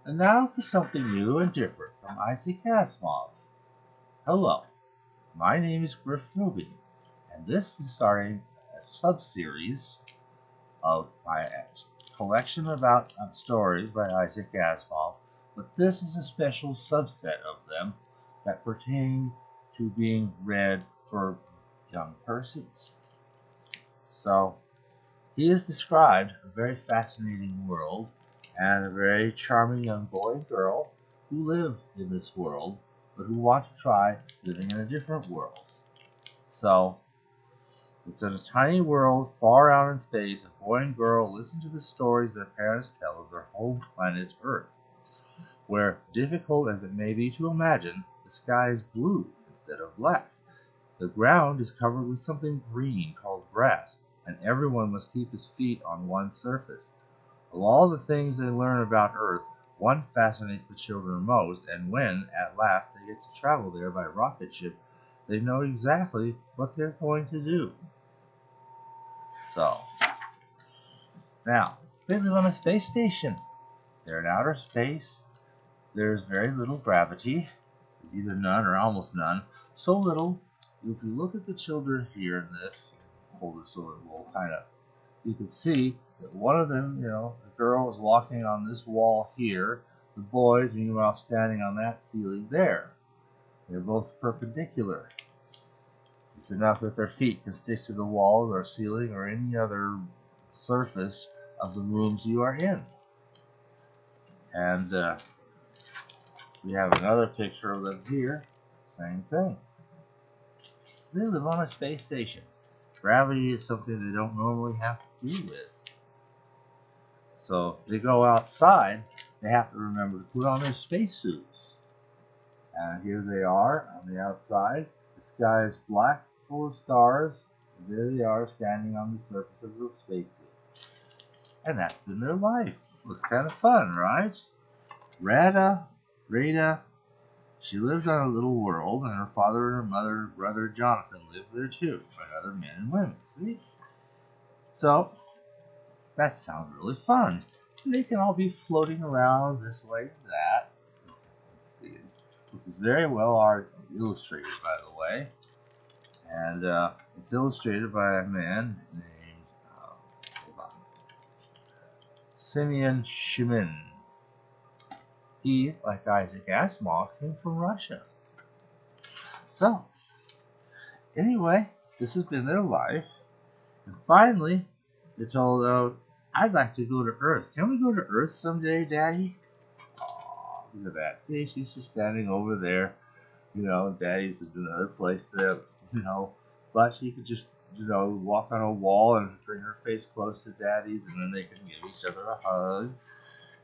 And now for something new and different from Isaac Asimov. Hello, my name is Griff Rubin, and this is starting a sub-series of my collection about stories by Isaac Asimov, but this is a special subset of them that pertain to being read for young persons. So, he has described a very fascinating world and a very charming young boy and girl who live in this world, but who want to try living in a different world. So, it's in a tiny world far out in space. A boy and girl listen to the stories their parents tell of their home planet Earth, where, difficult as it may be to imagine, the sky is blue instead of black. The ground is covered with something green called grass, and everyone must keep his feet on one surface. Of all the things they learn about Earth, one fascinates the children most, and when, at last, they get to travel there by rocket ship, they know exactly what they're going to do. So, now, they live on a space station. They're in outer space. There's very little gravity, either none or almost none. So little, if you look at the children here in this, hold it so it will kind of, you can see that one of them, the girl is walking on this wall here. The boys, meanwhile, standing on that ceiling there. They're both perpendicular. It's enough that their feet can stick to the walls or ceiling or any other surface of the rooms you are in. And we have another picture of them here. Same thing. They live on a space station. Gravity is something they don't normally have to deal with. So they go outside, they have to remember to put on their spacesuits. And here they are on the outside. The sky is black, full of stars. And there they are standing on the surface of the spacesuit. And that's been their life. Looks kind of fun, right? Rada, she lives on a little world, and her father and her mother and brother Jonathan live there too, by other men and women. See? So, that sounds really fun. They can all be floating around this way and that. Let's see. This is very well illustrated, by the way. And it's illustrated by a man named, Simeon Shimin. He, like Isaac Asimov, came from Russia. So, anyway, this has been their life. And finally, they told out, I'd like to go to Earth. Can we go to Earth someday, Daddy? Aw, look at that. See, she's just standing over there. Daddy's in another place there, but she could just, walk on a wall and bring her face close to Daddy's, and then they can give each other a hug.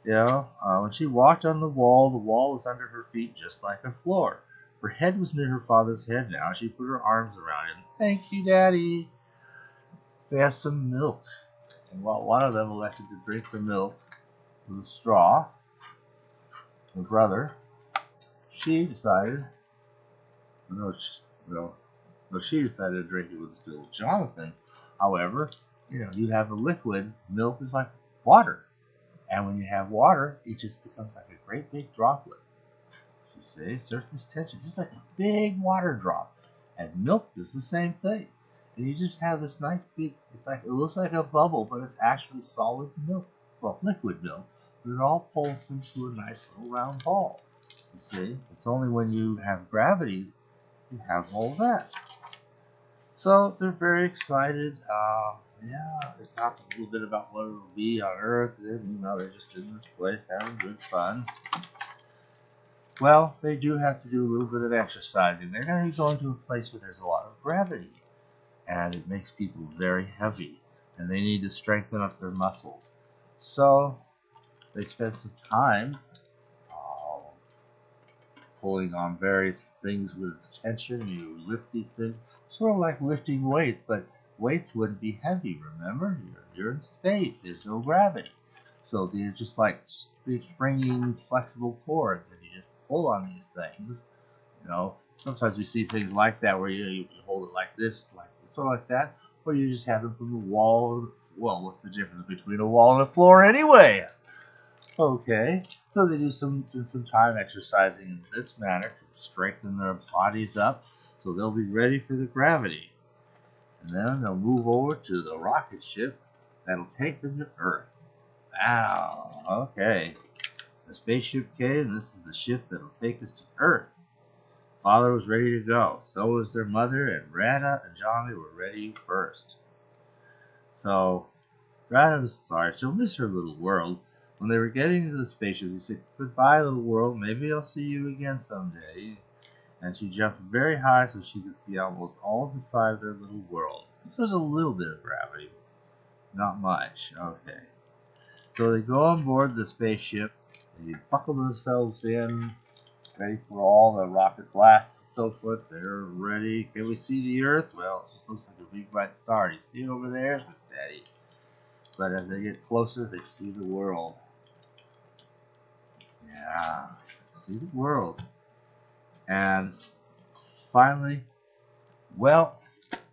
When she walked on the wall was under her feet just like a floor. Her head was near her father's head now. She put her arms around him. Thank you, Daddy. They asked some milk. And while one of them elected to drink the milk with a straw, her brother, she decided, she decided to drink it with still Jonathan. However, you have a liquid, milk is like water. And when you have water, it just becomes like a great big droplet. You see, surface tension, just like a big water drop. And milk does the same thing. And you just have this nice big, it looks like a bubble, but it's actually solid milk. Well, liquid milk. But it all pulls into a nice little round ball. You see, it's only when you have gravity you have all that. So they're very excited. They talked a little bit about what it'll be on Earth. They're just in this place having good fun. Well, they do have to do a little bit of exercising. They're going to be going to a place where there's a lot of gravity, and it makes people very heavy, and they need to strengthen up their muscles. So they spend some time pulling on various things with tension. You lift these things, sort of like lifting weights, but weights wouldn't be heavy, remember? You're in space, there's no gravity. So they're just like springing flexible cords, and you just pull on these things. Sometimes you see things like that where you hold it like this, sort of like that, or you just have them from the wall. Well, what's the difference between a wall and a floor anyway? Okay, So they do some time exercising in this manner to strengthen their bodies up so they'll be ready for the gravity. And then they'll move over to the rocket ship that'll take them to Earth. Wow, okay. The spaceship came, and this is the ship that'll take us to Earth. Father was ready to go. So was their mother, and Rada and Johnny were ready first. So Rada was sorry. She'll miss her little world. When they were getting into the spaceship, he said, "Goodbye, little world. Maybe I'll see you again someday." And she jumped very high so she could see almost all of the side of their little world. So there's a little bit of gravity. Not much. Okay. So they go on board the spaceship. They buckle themselves in, ready for all the rocket blasts and so forth. They're ready. Can we see the Earth? Well, it just looks like a big bright star. You see it over there? Daddy. But as they get closer, they see the world. Yeah, see the world. And finally, well,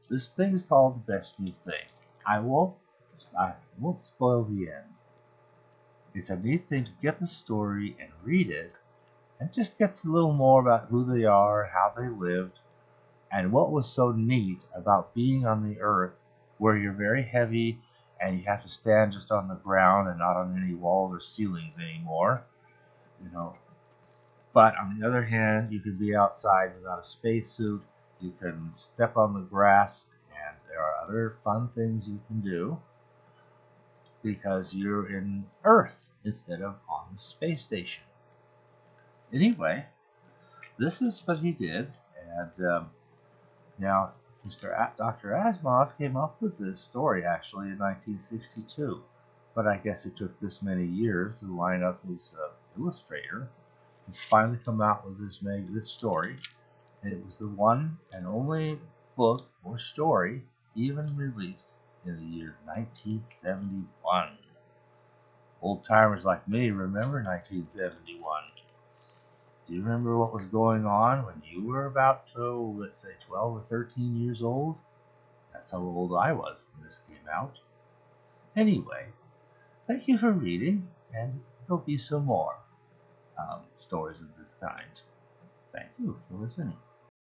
this thing is called the best new thing. I won't spoil the end. It's a neat thing to get the story and read it, and just gets a little more about who they are, how they lived, and what was so neat about being on the Earth, where you're very heavy and you have to stand just on the ground and not on any walls or ceilings anymore. You know, but on the other hand, you can be outside without a spacesuit. You can step on the grass, and there are other fun things you can do because you're in Earth instead of on the space station. Anyway, this is what he did, and now Dr. Asimov came up with this story actually in 1962, but I guess it took this many years to line up his illustrator and finally come out with this story. And it was the one and only book or story even released in the year 1971. Old timers like me remember 1971. Do you remember what was going on when you were about, let's say, 12 or 13 years old? That's how old I was when this came out. Anyway, thank you for reading, and there'll be some more stories of this kind. Thank you for listening.